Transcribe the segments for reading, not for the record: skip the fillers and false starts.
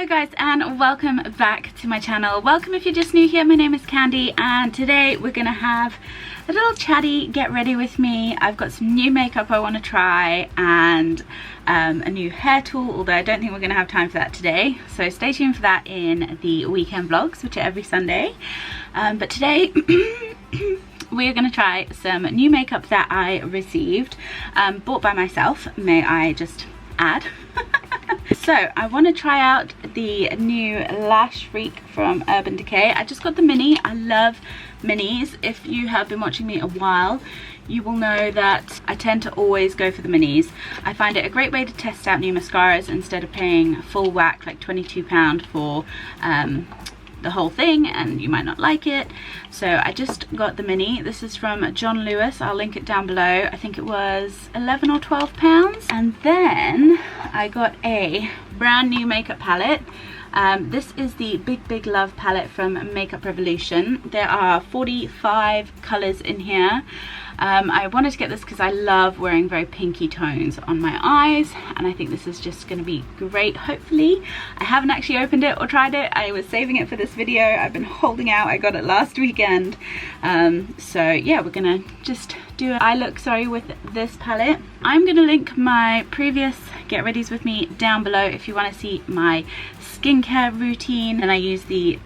Hello guys and welcome back to my channel. Welcome if you're just new here. My name is Candy and today we're gonna have a little chatty get ready with me. I've got some new makeup I want to try and a new hair tool, although I don't think we're gonna have time for that today, so stay tuned for that in the weekend vlogs, which are every Sunday. But today we're gonna try some new makeup that I received, bought by myself, may I just add. So I want to try out the new Lash Freak from Urban Decay. I just got the mini. I love minis. If you have been watching me a while, you will know that I tend to always go for the minis. I find it a great way to test out new mascaras instead of paying full whack, like £22 for the whole thing, and you might not like it. So I just got the mini. This is from John Lewis. I'll link it down below. I think it was £11 or £12. And then I got a brand new makeup palette. This is the Big Love palette from Makeup Revolution. There are 45 colours in here. I wanted to get this because I love wearing very pinky tones on my eyes, and I think this is just going to be great, hopefully. I haven't actually opened it or tried it. I was saving it for this video. I've been holding out. I got it last weekend. So yeah, we're going to just do an eye look, with this palette. I'm going to link my previous get readies with me down below if you want to see my skincare routine. And I use the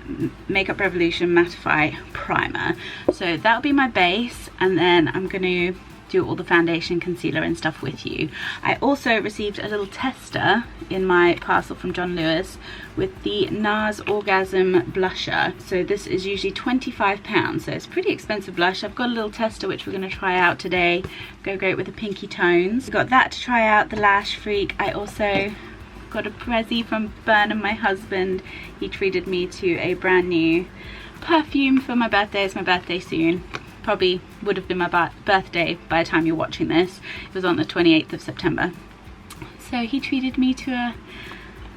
Makeup Revolution Mattify Primer. So that'll be my base, and then I'm going to do all the foundation, concealer and stuff with you. I also received a little tester in my parcel from John Lewis with the Nars Orgasm blusher. So this is usually £25, so it's pretty expensive blush. I've got a little tester which we're going to try out today. Go great with the pinky tones. Got that to try out, the Lash Freak. I also got a prezzy from Burnham, my husband. He treated me to a brand new perfume for my birthday. It's my birthday soon. Probably would have been my birthday by the time you're watching this. It was on the 28th of September. So he treated me to a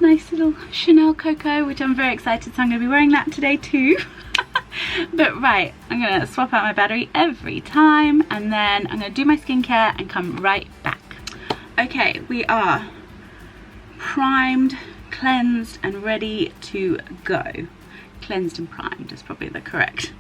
nice little Chanel COCO, which I'm very excited, so I'm going to be wearing that today too. But right, I'm going to swap out my battery every time, and then I'm going to do my skincare and come right back. Okay, we are primed, cleansed and ready to go. Cleansed and primed is probably the correct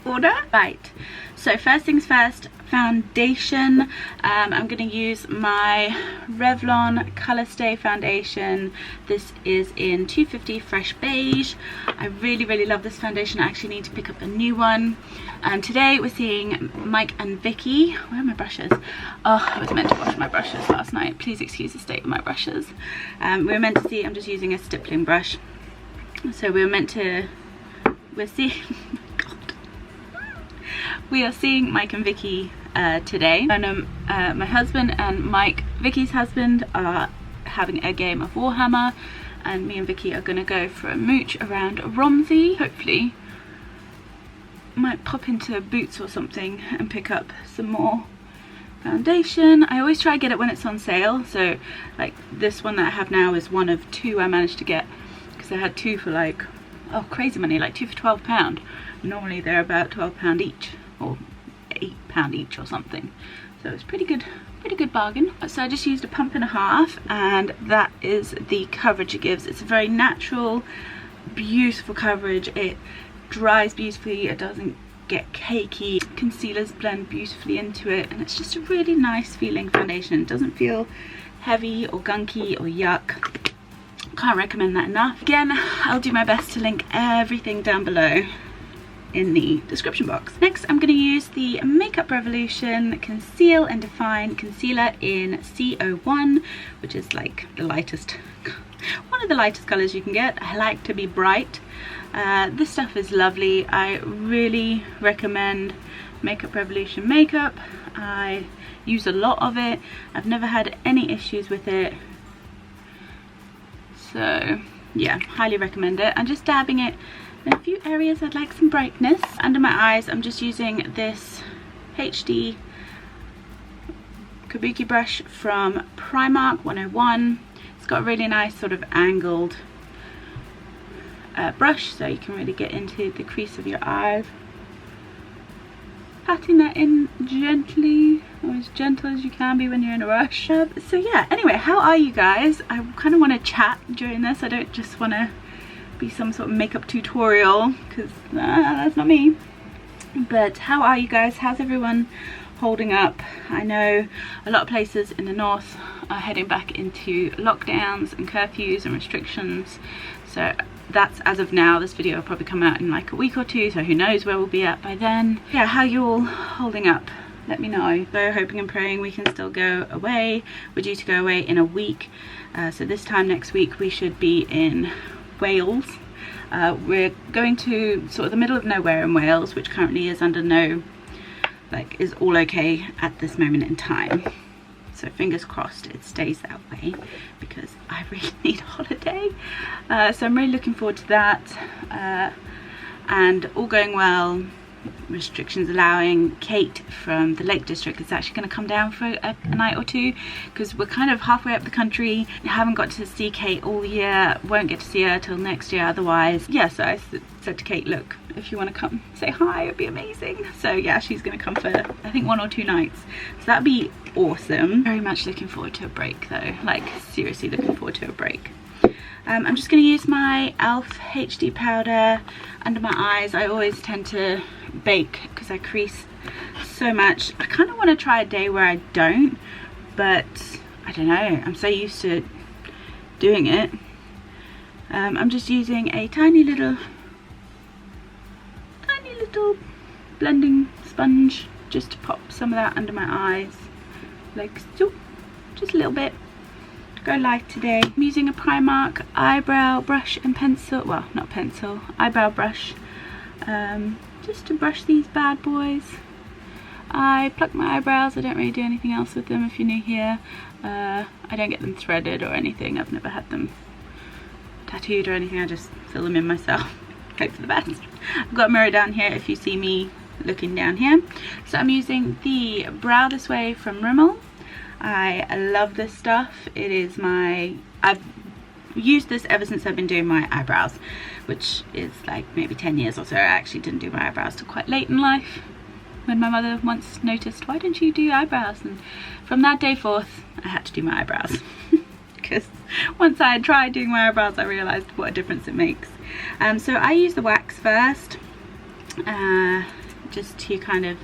order. Right, so first things first, foundation. I'm going to use my Revlon COLORSTAY foundation. This is in 250 Fresh Beige. I really love this foundation. I actually need to pick up a new one. Today we're seeing Mike and Vicky. Where are my brushes? Oh, I was meant to wash my brushes last night. Please excuse the state of my brushes. We were meant to see, I'm just using a stippling brush. So we're seeing we are seeing Mike and Vicky today. And my husband and Mike, Vicky's husband, are having a game of Warhammer, and me and Vicky are going to go for a mooch around Romsey. Hopefully might pop into Boots or something and pick up some more foundation. I always try to get it when it's on sale, so like this one that I have now is one of two I managed to get, because I had two for like, oh, crazy money, like two for £12. Normally they're about £12 each, or £8 each or something, so it's pretty good bargain. So I just used a pump and a half, and that is the coverage it gives. It's a very natural, beautiful coverage. It dries beautifully, it doesn't get cakey, concealers blend beautifully into it, and it's just a really nice feeling foundation. It doesn't feel heavy or gunky or yuck. Can't recommend that enough. Again, I'll do my best to link everything down below in the description box. Next, I'm going to use the Makeup Revolution Conceal and Define Concealer in CO1, which is like the lightest, one of the lightest colors you can get. I like to be bright. This stuff is lovely. I really recommend Makeup Revolution makeup. I use a lot of it. I've never had any issues with it. So yeah, highly recommend it. I'm just dabbing it in a few areas I'd like some brightness. Under my eyes, I'm just using this HD Kabuki brush from Primark 101. It's got a really nice sort of angled brush, so you can really get into the crease of your eyes. patting that in gently, or as gentle as you can be when you're in a rush. So yeah, anyway, how are you guys? I kind of want to chat during this. I don't just want to be some sort of makeup tutorial, because that's not me. But how are you guys? How's everyone holding up? I know a lot of places in the north are heading back into lockdowns and curfews and restrictions, so that's as of now. This video will probably come out in like a week or two, so who knows where we'll be at by then. Yeah, how you all holding up? Let me know. So hoping and praying we can still go away. We're due to go away in a week, so this time next week we should be in Wales. We're going to sort of the middle of nowhere in Wales, which currently is under no, like, is all okay at this moment in time. So fingers crossed it stays that way, because I really need a holiday. So I'm really looking forward to that. And all going well, restrictions allowing, Kate from the Lake District is actually going to come down for a night or two, because we're kind of halfway up the country. I haven't got to see Kate all year, won't get to see her till next year otherwise. Yeah, so I said to Kate, look, if you want to come say hi, it'd be amazing. So yeah, she's going to come for I think 1 or 2 nights, so that'd be awesome. Very much looking forward to a break though, like seriously looking forward to a break. I'm just going to use my e.l.f. HD powder under my eyes. I always tend to bake because I crease so much. I kind of want to try a day where I don't, but I don't know, I'm so used to doing it. I'm just using a tiny little blending sponge just to pop some of that under my eyes, like so, just a little bit. Go light today. I'm using a Primark eyebrow brush and pencil, well not pencil, eyebrow brush, just to brush these bad boys. I pluck my eyebrows, I don't really do anything else with them if you're new here. I don't get them threaded or anything, I've never had them tattooed or anything, I just fill them in myself. Hope for the best. I've got a mirror down here if you see me looking down here. So I'm using the Brow This Way from Rimmel. I love this stuff. It is I've used this ever since I've been doing my eyebrows, which is like maybe 10 years or so. I actually didn't do my eyebrows till quite late in life, when my mother once noticed, why don't you do eyebrows? And from that day forth I had to do my eyebrows. Because once I had tried doing my eyebrows I realised what a difference it makes. So I use the wax first, just to kind of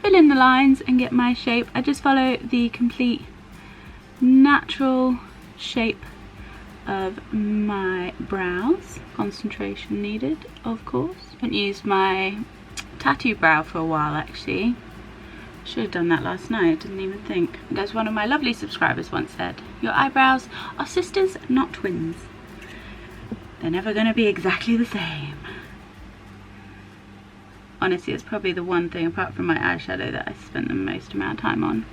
fill in the lines and get my shape. I just follow the complete natural shape of my brows. Concentration needed, of course. I haven't used my tattoo brow for a while actually. Should have done that last night, I didn't even think. And as one of my lovely subscribers once said, your eyebrows are sisters, not twins. They're never going to be exactly the same. Honestly, it's probably the one thing apart from my eyeshadow that I spent the most amount of time on.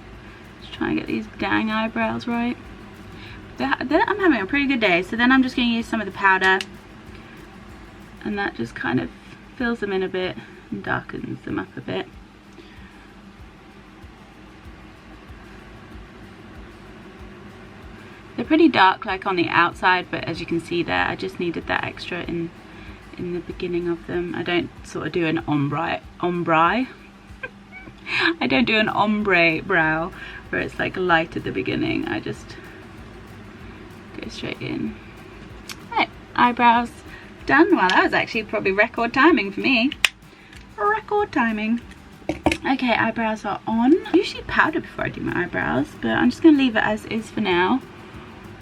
Just trying to get these dang eyebrows right. I'm having a pretty good day. So then I'm just going to use some of the powder, and that just kind of fills them in a bit and darkens them up a bit. They're pretty dark like on the outside, but as you can see there, I just needed that extra in the beginning of them. I don't sort of do an ombre. I don't do an ombre brow where it's like light at the beginning. I just go straight in. Right, eyebrows done. Well, that was actually probably record timing for me. Record timing. Okay, eyebrows are on. I usually powder before I do my eyebrows, but I'm just going to leave it as is for now.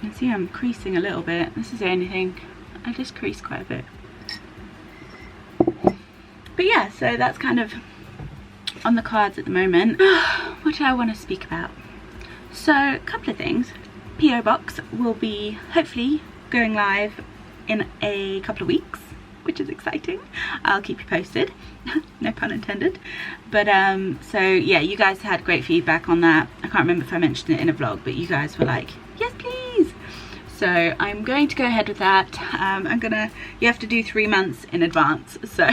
You can see I'm creasing a little bit. This is the only thing. I just crease quite a bit. But yeah, so that's kind of on the cards at the moment. What do I want to speak about? So, a couple of things. PO Box will be hopefully going live in a couple of weeks, which is exciting. I'll keep you posted. No pun intended. But so yeah, you guys had great feedback on that. I can't remember if I mentioned it in a vlog, but you guys were like, yes please. So I'm going to go ahead with that. You have to do 3 months in advance, so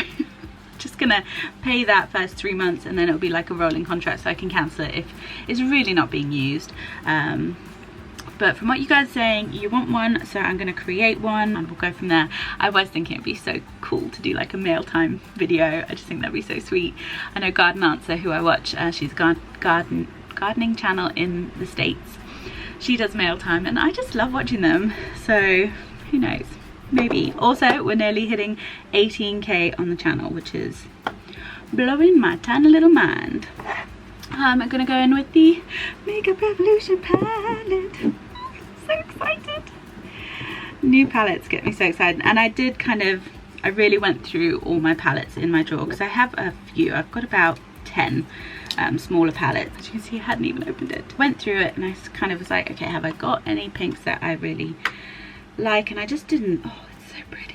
just gonna pay that first 3 months, and then it'll be like a rolling contract, so I can cancel it if it's really not being used. but from what you guys are saying, you want one, so I'm going to create one and we'll go from there. I was thinking it'd be so cool to do like a meal time video. I just think that'd be so sweet. I know Garden Answer, who I watch, she's a gardening channel in the States. She does meal time and I just love watching them, so who knows, maybe. Also, we're nearly hitting 18k on the channel, which is blowing my tiny little mind. I'm gonna go in with the Makeup Revolution palette. So excited. New palettes get me so excited. And I did I really went through all my palettes in my drawer because I have a few. I've got about 10 smaller palettes. As you can see, I hadn't even opened it. Went through it and I kind of was like, okay, have I got any pinks that I really like? And I just didn't. Oh, it's so pretty.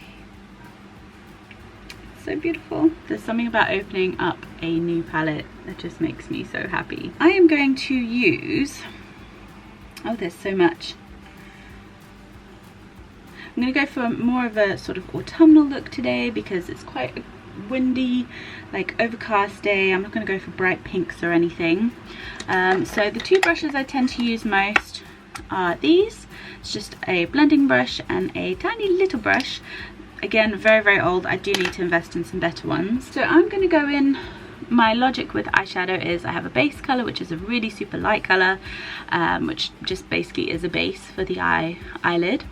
So beautiful. There's something about opening up a new palette that just makes me so happy. I am going to use, oh, there's so much. I'm going to go for more of a sort of autumnal look today because it's quite a windy, like overcast day. I'm not going to go for bright pinks or anything. So the two brushes I tend to use most are these. It's just a blending brush and a tiny little brush. Again, very, very old. I do need to invest in some better ones. So I'm going to go in, my logic with eyeshadow is I have a base colour, which is a really super light colour, which just basically is a base for the eyelid.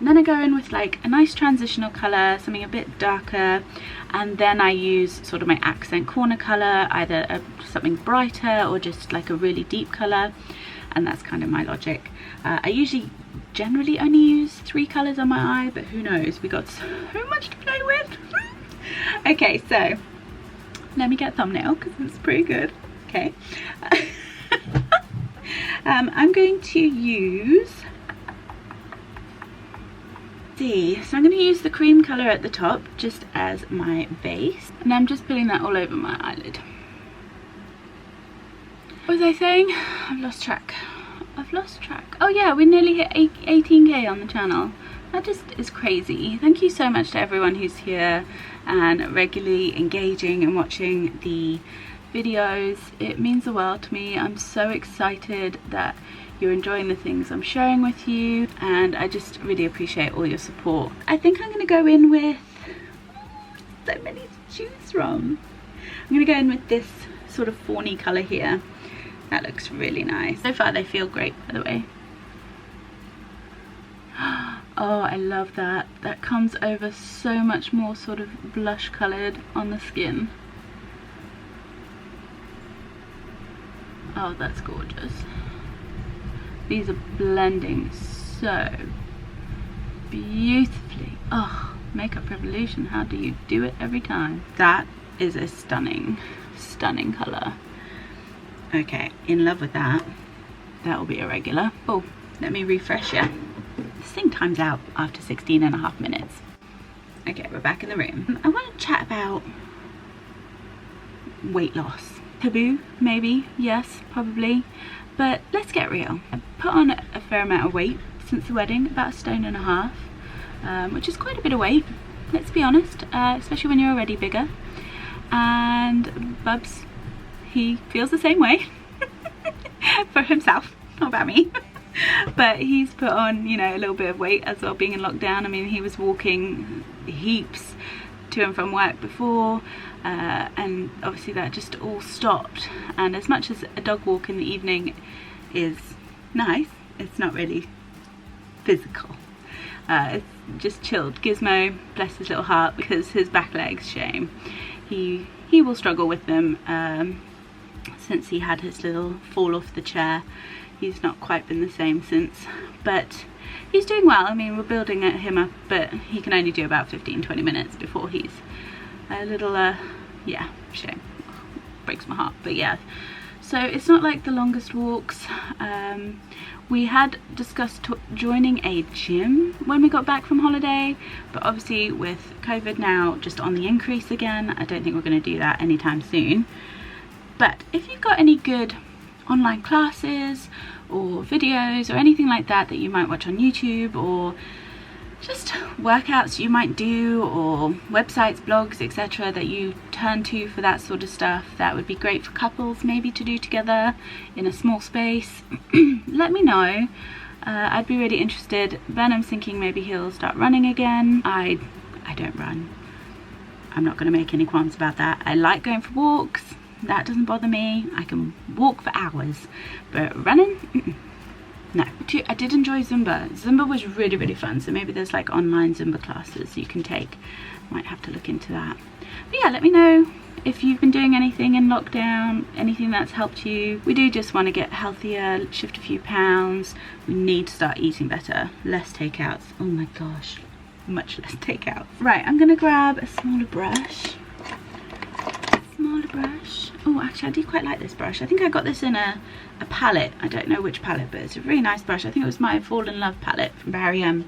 And then I go in with like a nice transitional colour, something a bit darker, and then I use sort of my accent corner colour, either something brighter or just like a really deep colour, and that's kind of my logic. I usually generally only use 3 colours on my eye, but who knows, we got so much to play with. Okay, so let me get a thumbnail because it's pretty good. Okay. I'm going to use so I'm going to use the cream colour at the top just as my base, and I'm just putting that all over my eyelid. What was I saying? I've lost track. Oh yeah, we nearly hit 18k on the channel. That just is crazy. Thank you so much to everyone who's here and regularly engaging and watching the videos. It means the world to me. I'm so excited that you're enjoying the things I'm sharing with you, and I just really appreciate all your support. I think I'm going to go in with so many to choose from. I'm going to go in with this sort of fawny colour here. That looks really nice. So far they feel great, by the way. Oh, I love that. That comes over so much more sort of blush coloured on the skin. Oh, that's gorgeous. These are blending so beautifully. Oh, Makeup Revolution, how do you do it every time? That is a stunning, stunning colour. Okay, in love with that. That will be a regular. Oh, let me refresh you. This thing times out after 16.5 minutes. Okay, we're back in the room. I want to chat about weight loss. Taboo, maybe, yes, probably. But let's get real. I put on a fair amount of weight since the wedding, about 1.5 stone, which is quite a bit of weight, let's be honest, especially when you're already bigger. And Bubs, he feels the same way for himself, not about me. But he's put on, you know, a little bit of weight as well, being in lockdown. I mean, he was walking heaps to and from work before, and obviously that just all stopped. And as much as a dog walk in the evening is nice, it's not really physical. It's just chilled. Gizmo, bless his little heart, because his back legs, shame, he will struggle with them. Since he had his little fall off the chair, he's not quite been the same since, but he's doing well. I mean, we're building him up, but he can only do about 15-20 minutes before he's a little yeah, shame, breaks my heart. But yeah, so it's not like the longest walks. We had discussed joining a gym when we got back from holiday, but obviously with COVID now just on the increase again, I don't think we're going to do that anytime soon. But if you've got any good online classes or videos or anything like that that you might watch on YouTube, or just workouts you might do, or websites, blogs, etc. that you turn to for that sort of stuff, that would be great for couples maybe to do together in a small space, let me know. I'd be really interested. Then I'm thinking maybe he'll start running again. I don't run. I'm not going to make any qualms about that. I like going for walks. That doesn't bother me. I can walk for hours. But running? No. I did enjoy Zumba. Zumba was really, really fun. So maybe there's like online Zumba classes you can take. Might have to look into that. But yeah, let me know if you've been doing anything in lockdown, anything that's helped you. We do just want to get healthier, shift a few pounds. We need to start eating better. Less takeouts. Oh my gosh. Much less takeouts. Right, I'm going to grab a smaller brush. Oh, actually, I do quite like this brush. I think I got this in a palette. I don't know which palette, but it's a really nice brush. I think it was my Fall in Love palette from GRWM.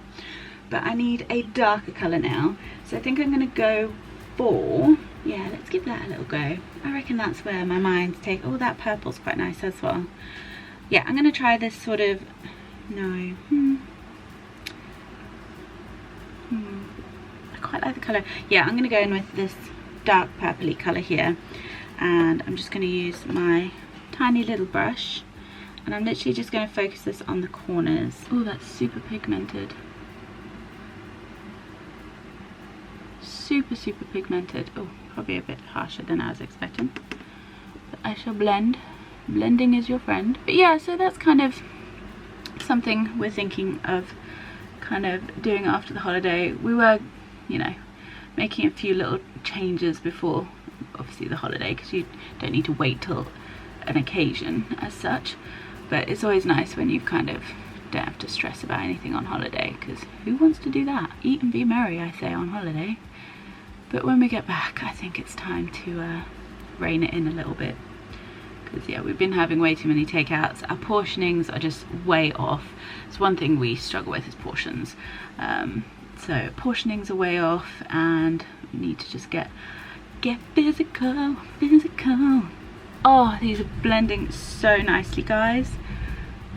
But I need a darker colour now. So I think I'm going to go for... Yeah, let's give that a little go. I reckon that's where my mind's take. Oh, that purple's quite nice as well. Yeah, I'm going to try this sort of... No. I quite like the colour. Yeah, I'm going to go in with this dark purpley colour here. And I'm just going to use my tiny little brush. And I'm literally just going to focus this on the corners. Oh, that's super pigmented. Super, super pigmented. Oh, probably a bit harsher than I was expecting. But I shall blend. Blending is your friend. But yeah, so that's kind of something we're thinking of kind of doing after the holiday. We were, you know, making a few little changes before obviously the holiday, because you don't need to wait till an occasion as such. But it's always nice when you kind of don't have to stress about anything on holiday, because who wants to do that? Eat and be merry, I say, on holiday. But when we get back, I think it's time to rein it in a little bit, because yeah, we've been having way too many takeouts. Our portionings are just way off. It's one thing we struggle with is portions. So portionings are way off, and we need to just get physical. Oh, these are blending so nicely, guys.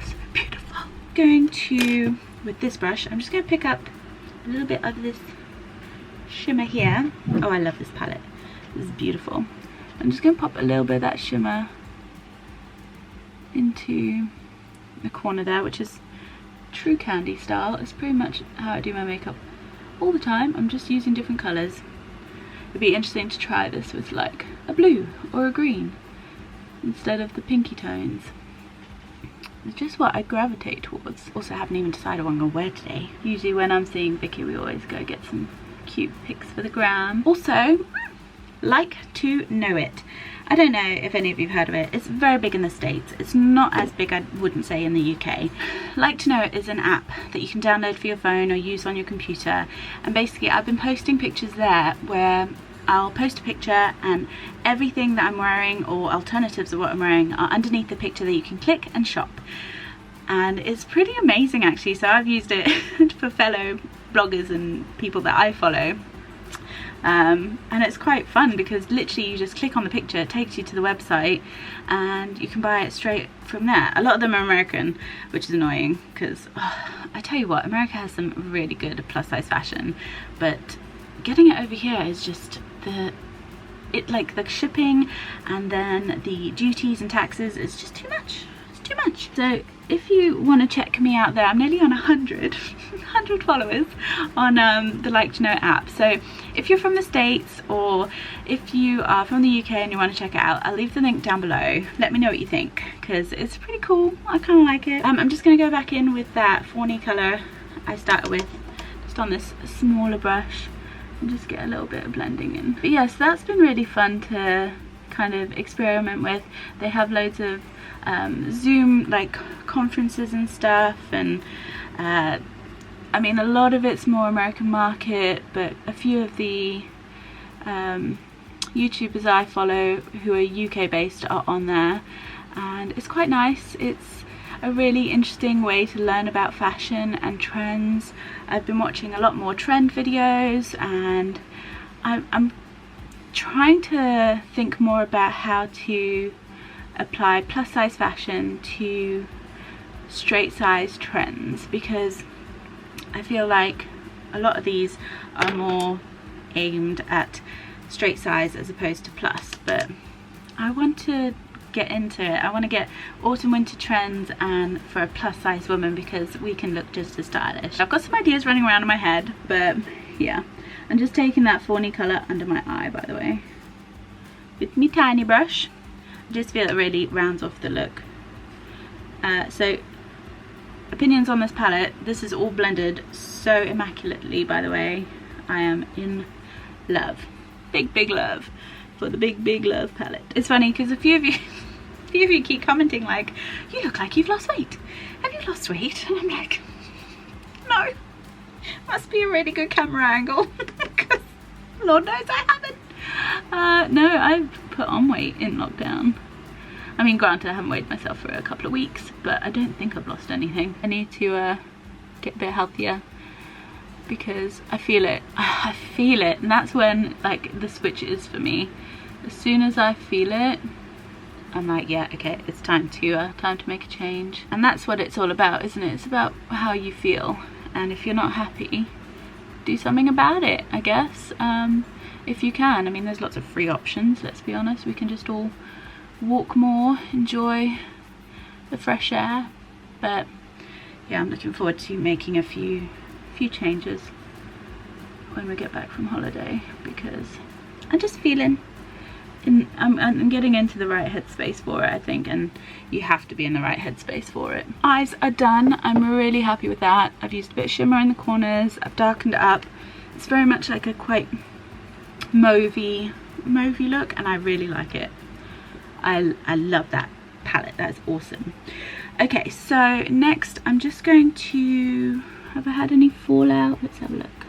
So beautiful. Going to, with this brush, I'm just going to pick up a little bit of this shimmer here. Oh, I love this palette. This is beautiful. I'm just going to pop a little bit of that shimmer into the corner there, which is true candy style. It's pretty much how I do my makeup all the time. I'm just using different colours. It'd be interesting to try this with like a blue or a green instead of the pinky tones. It's just what I gravitate towards. Also, haven't even decided what I'm going to wear today. Usually when I'm seeing Vicky, we always go get some cute pics for the gram. Also, LIKETOKNOW.IT. I don't know if any of you have heard of it. It's very big in the States. It's not as big, I wouldn't say, in the UK. LIKETOKNOW.IT is an app that you can download for your phone or use on your computer. And basically, I've been posting pictures there where I'll post a picture and everything that I'm wearing or alternatives of what I'm wearing are underneath the picture that you can click and shop. And it's pretty amazing, actually. So I've used it for fellow bloggers and people that I follow. And it's quite fun because literally you just click on the picture, it takes you to the website, and you can buy it straight from there. A lot of them are American, which is annoying because I tell you what, America has some really good plus size fashion, but getting it over here is just like the shipping and then the duties and taxes is just too much. It's too much. So if you want to check me out there, I'm nearly on 100 followers on the LIKETOKNOW.IT app. So if you're from the States or if you are from the UK and you want to check it out, I'll leave the link down below. Let me know what you think, because it's pretty cool. I kind of like it. I'm just going to go back in with that fawny colour I started with, just on this smaller brush, and just get a little bit of blending in. But yes, that's been really fun to kind of experiment with. They have loads of Zoom like conferences and stuff, and I mean, a lot of it's more American market, but a few of the YouTubers I follow who are UK based are on there, and it's quite nice. It's a really interesting way to learn about fashion and trends. I've been watching a lot more trend videos, and I'm trying to think more about how to apply plus size fashion to straight size trends, because I feel like a lot of these are more aimed at straight size as opposed to plus, but I want to get into it. I want to get autumn winter trends and for a plus size woman, because we can look just as stylish. I've got some ideas running around in my head, but yeah. I'm just taking that fawny colour under my eye, by the way, with my tiny brush. I just feel it really rounds off the look. So opinions on this palette. This is all blended so immaculately, by the way. I am in love, big love for the big love palette. It's funny because a few of you keep commenting like, you look like you've lost weight. Have you lost weight? And I'm like, no, must be a really good camera angle because Lord knows I haven't. No, I've put on weight in lockdown. I mean, granted, I haven't weighed myself for a couple of weeks, but I don't think I've lost anything. I need to get a bit healthier because I feel it. I feel it, and that's when like the switch is for me. As soon as I feel it, I'm like, yeah, okay, it's time to make a change. And that's what it's all about, isn't it? It's about how you feel, and if you're not happy, do something about it, I guess. If you can. I mean, there's lots of free options, let's be honest. We can just all walk more, enjoy the fresh air. But yeah, I'm looking forward to making a few changes when we get back from holiday, because I'm just feeling I'm getting into the right headspace for it, I think, and you have to be in the right headspace for it. Eyes are done. I'm really happy with that. I've used a bit of shimmer in the corners. I've darkened it up. It's very much like a quite mauvey look, and I really like it. I love that palette. That's awesome. Okay, so next I'm just going to, have I had any fallout? Let's have a look.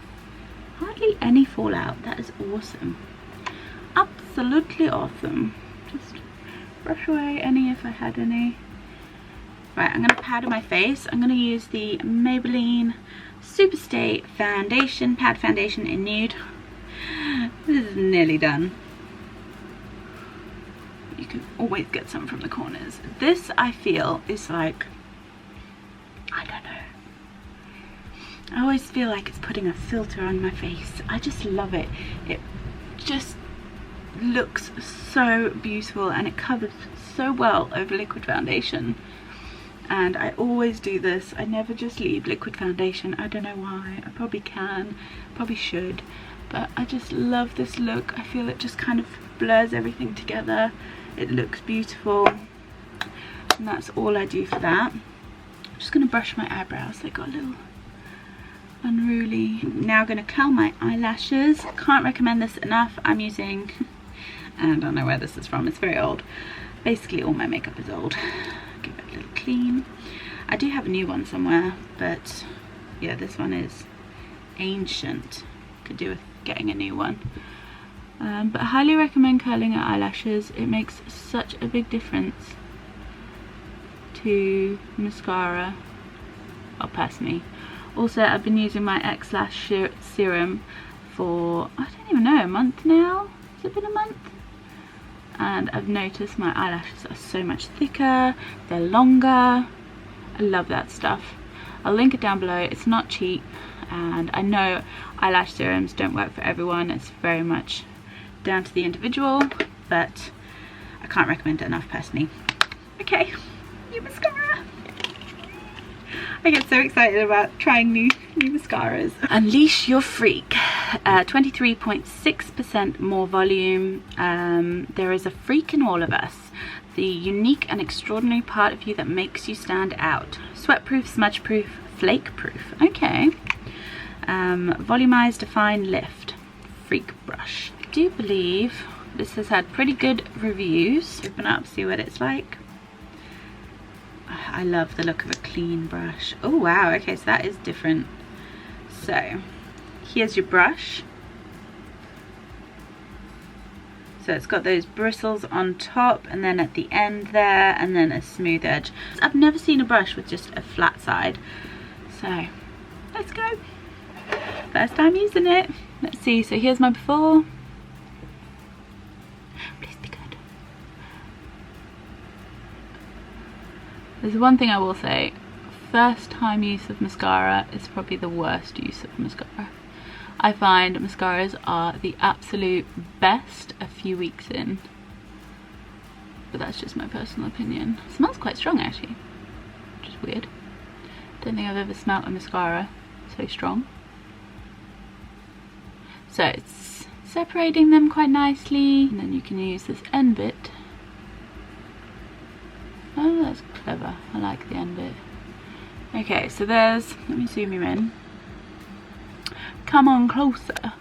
Hardly any fallout. That is awesome. Absolutely awesome. Just brush away any if I had any. Right, I'm going to powder my face. I'm going to use the Maybelline Superstay foundation, pad foundation in nude. This is nearly done. You can always get some from the corners. This, I feel, is like, I don't know. I always feel like it's putting a filter on my face. I just love it. It just looks so beautiful, and it covers so well over liquid foundation. And I always do this. I never just leave liquid foundation. I don't know why. I probably can, probably should, but I just love this look. I feel it just kind of blurs everything together. It looks beautiful, and that's all I do for that. I'm just going to brush my eyebrows. They got a little unruly. Now I'm going to curl my eyelashes. Can't recommend this enough. I'm using, I don't know where this is from, it's very old. Basically all my makeup is old. Give it a little clean. I do have a new one somewhere, but yeah, this one is ancient. Could do with getting a new one. But I highly recommend curling your eyelashes. It makes such a big difference to mascara, well, personally. Also, I've been using my XLASH serum for, I don't even know, a month now? Has it been a month? And I've noticed my eyelashes are so much thicker, they're longer. I love that stuff. I'll link it down below. It's not cheap, and I know eyelash serums don't work for everyone. It's very much down to the individual, but I can't recommend it enough personally. Okay, new mascara. I get so excited about trying new mascaras. Unleash your freak. 23.6% more volume. There is a freak in all of us. The unique and extraordinary part of you that makes you stand out. Sweat-proof, smudge-proof, flake-proof. Okay. Volumize, define, lift. Freak brush. I do believe this has had pretty good reviews. Open up, see what it's like. I love the look of a clean brush. Oh wow, okay, so that is different. So here's your brush. So it's got those bristles on top, and then at the end there, and then a smooth edge. I've never seen a brush with just a flat side. So let's go. First time using it. Let's see, so here's my before. Please be good. There's one thing I will say. First time use of mascara is probably the worst use of mascara. I find mascaras are the absolute best a few weeks in. but that's just my personal opinion. It smells quite strong actually, which is weird. Don't think I've ever smelled a mascara so strong. So it's separating them quite nicely, and then you can use this end bit. Oh, that's clever. I like the end bit. Okay, so there's, let me zoom you in. Come on closer.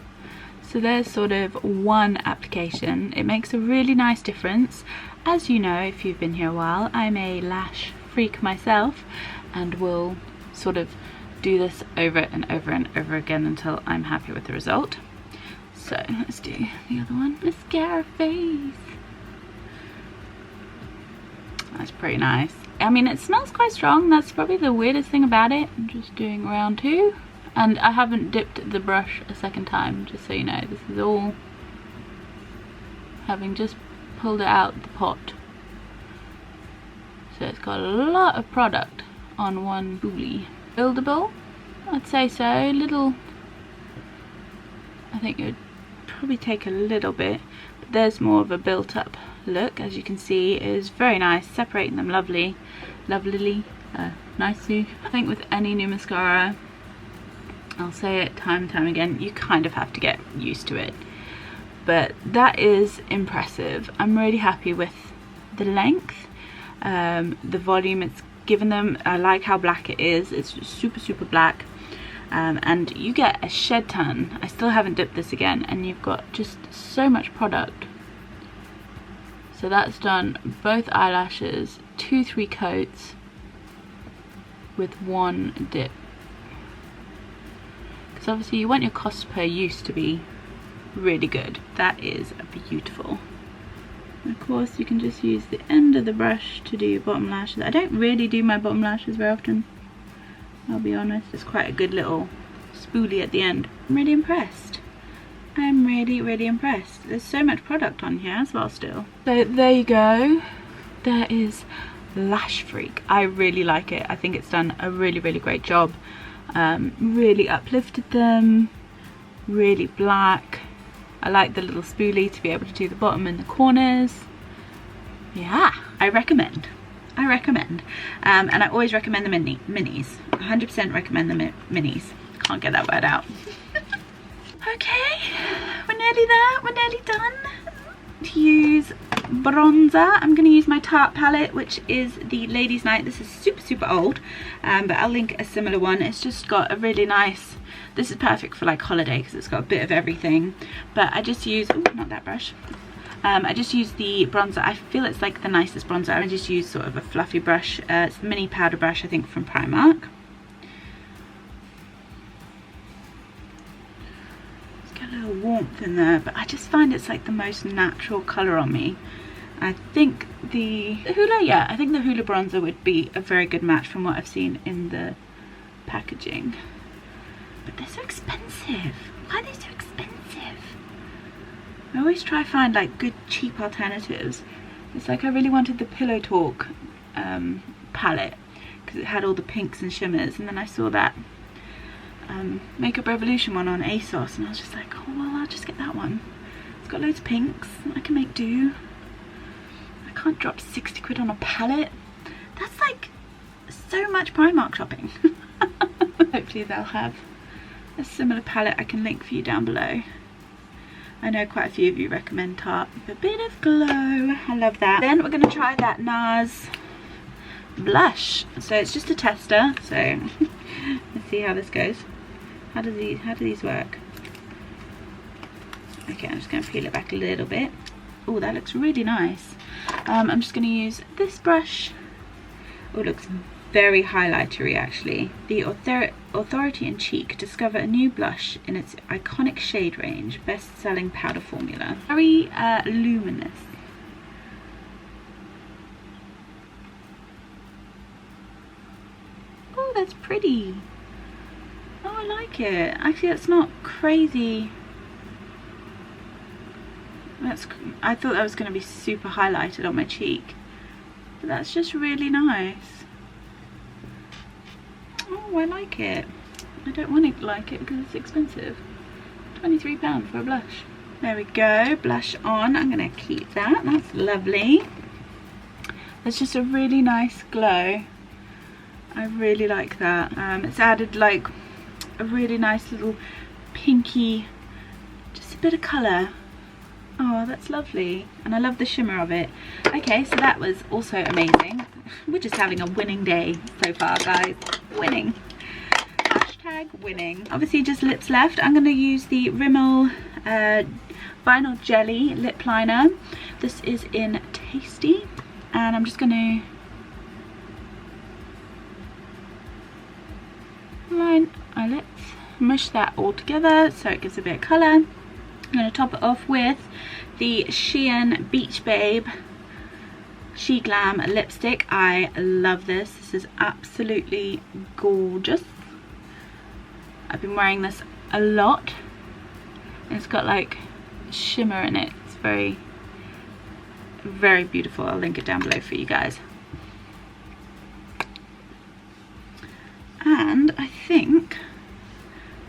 So there's sort of one application. It makes a really nice difference. As you know, if you've been here a while, I'm a lash freak myself, and will sort of do this over and over and over again until I'm happy with the result. So let's do the other one. Mascara face. That's pretty nice. I mean, it smells quite strong. That's probably the weirdest thing about it. I'm just doing round two. And I haven't dipped the brush a second time, just so you know. This is all having just pulled it out the pot. So it's got a lot of product on one spoolie. Buildable? I'd say so. Little, I think it would probably take a little bit, but there's more of a built up look. As you can see, it is very nice, separating them nicely. I think with any new mascara, I'll say it time and time again, you kind of have to get used to it, but that is impressive. I'm really happy with the length, the volume it's given them. I like how black it is. It's just super black, and you get a shed ton. I still haven't dipped this again, and you've got just so much product. So that's done both eyelashes, 2-3 coats with one dip. Because obviously you want your cost per use to be really good. That is beautiful. And of course you can just use the end of the brush to do your bottom lashes. I don't really do my bottom lashes very often, I'll be honest. It's quite a good little spoolie at the end. I'm really impressed. I'm really impressed. There's so much product on here as well still. So there you go. There is Lash Freak. I really like it. I think it's done a really great job. Really uplifted them. Really black. I like the little spoolie to be able to do the bottom and the corners. Yeah, I recommend. And I always recommend the minis. 100% recommend the minis. Can't get that word out. Okay, we're nearly there. We're nearly done. To use bronzer, I'm going to use my Tarte palette, which is the Ladies Night. This is super old, but I'll link a similar one. It's just got a really nice, this is perfect for like holiday because it's got a bit of everything. But I just use, ooh, not that brush. I just use the bronzer. I feel it's like the nicest bronzer. I just use sort of a fluffy brush. It's the mini powder brush, I think, from Primark. A little warmth in there, but I just find it's like the most natural colour on me. I think the Hoola, yeah, I think the Hoola bronzer would be a very good match from what I've seen in the packaging. But they're so expensive. Why are they so expensive? I always try to find like good cheap alternatives. It's like I really wanted the Pillow Talk palette because it had all the pinks and shimmers, and then I saw that Makeup Revolution one on ASOS, and I was just like, oh well, I'll just get that one. It's got loads of pinks, I can make do. I can't drop 60 quid on a palette. That's like so much Primark shopping. Hopefully they'll have a similar palette I can link for you down below. I know quite a few of you recommend Tarte with a bit of glow. I love that. Then we're going to try that Nars Blush. So it's just a tester, so let's see how this goes. How do these work? Okay, I'm just going to peel it back a little bit. Oh, that looks really nice. I'm just going to use this brush. Oh, it looks very highlightery actually. The Authority in Cheek. Discover a new blush in its iconic shade range. Best-selling powder formula. Very luminous. Oh, that's pretty. Oh, I like it. Actually, it's not crazy. I thought that was going to be super highlighted on my cheek, but that's just really nice. Oh, I like it. I don't want to like it because it's expensive. £23 for a blush. There we go, blush on. I'm going to keep that. That's lovely. It's just a really nice glow. I really like that. It's added like a really nice little pinky, just a bit of colour. Oh, that's lovely. And I love the shimmer of it. Okay, so that was also amazing. We're just having a winning day so far, guys. Winning. Hashtag winning. Obviously just lips left. I'm going to use the Rimmel Vinyl Jelly Lip Liner. This is in Tasty. And I'm just going to line eyelids. Mush that all together so it gives a bit of colour. I'm going to top it off with the Shein Beach Babe SHEGLAM lipstick. I love this. This is absolutely gorgeous. I've been wearing this a lot. It's got like shimmer in it. It's very, very beautiful. I'll link it down below for you guys. And I think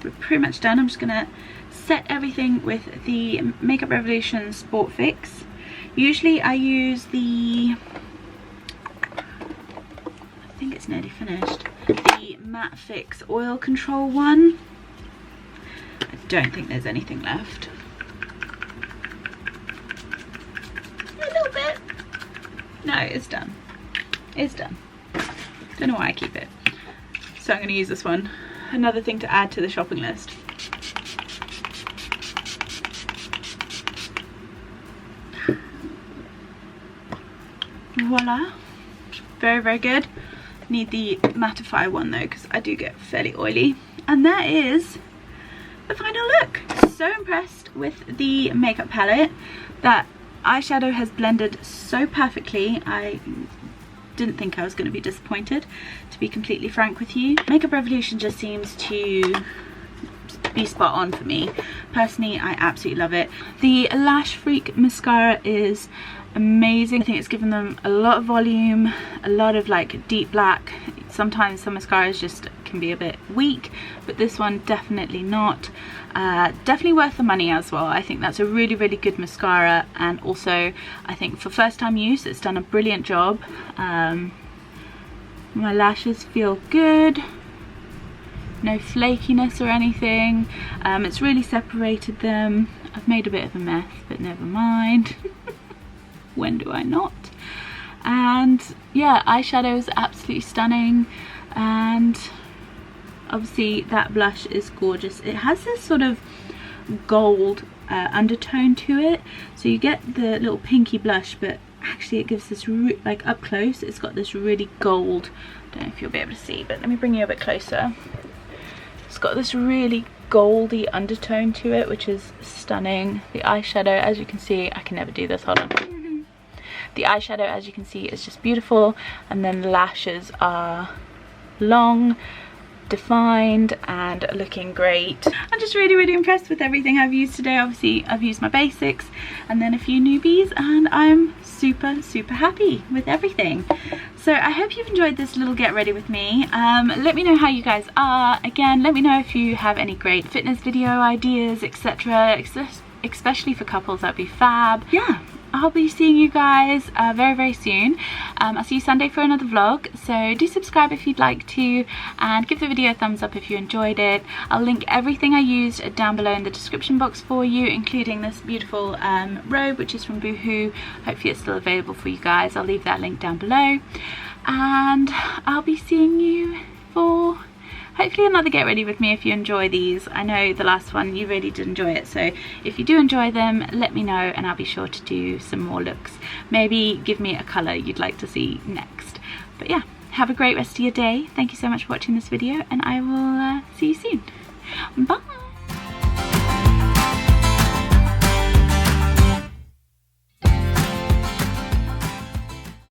we're pretty much done. I'm just gonna set everything with the Makeup Revolution Sport Fix. Usually I use the, I think it's nearly finished, the Matte Fix Oil Control one. I don't think there's anything left. A little bit. No, it's done. It's done. Don't know why I keep it. So I'm going to use this one. Another thing to add to the shopping list. Voila. Very, very good. Need the mattify one though, because I do get fairly oily. And that is the final look. So impressed with the makeup palette. That eyeshadow has blended so perfectly. I didn't think I was going to be disappointed, to be completely frank with you. Makeup Revolution just seems to be spot on for me. Personally, I absolutely love it. The Lash Freak mascara is amazing. I think it's given them a lot of volume, a lot of like deep black. Sometimes some mascaras just can be a bit weak, but this one definitely not. Definitely worth the money as well. I think that's a really, really good mascara, and also I think for first time use it's done a brilliant job. My lashes feel good, no flakiness or anything. It's really separated them. I've made a bit of a mess, but never mind. When do I not? And yeah, eyeshadow is absolutely stunning, and obviously that blush is gorgeous. It has this sort of gold undertone to it, so you get the little pinky blush, but actually it gives this like up close it's got this really gold, don't know if you'll be able to see, but let me bring you a bit closer. It's got this really goldy undertone to it, which is stunning. The eyeshadow, as you can see, I can never do this, hold on. The eyeshadow, as you can see, is just beautiful, and then the lashes are long, defined, and looking great. I'm just really, really impressed with everything I've used today. Obviously I've used my basics and then a few newbies, and I'm super, super happy with everything. So I hope you've enjoyed this little get ready with me. Let me know how you guys are. Again, let me know if you have any great fitness video ideas, etc., especially for couples. That'd be fab. Yeah, I'll be seeing you guys very, very soon. I'll see you Sunday for another vlog, so do subscribe if you'd like to, and give the video a thumbs up if you enjoyed it. I'll link everything I used down below in the description box for you, including this beautiful robe, which is from BOOHOO. Hopefully it's still available for you guys. I'll leave that link down below, and I'll be seeing you for hopefully another get ready with me if you enjoy these. I know the last one you really did enjoy it, so if you do enjoy them, let me know and I'll be sure to do some more looks. Maybe give me a colour you'd like to see next. But yeah, have a great rest of your day. Thank you so much for watching this video, and I will see you soon. Bye!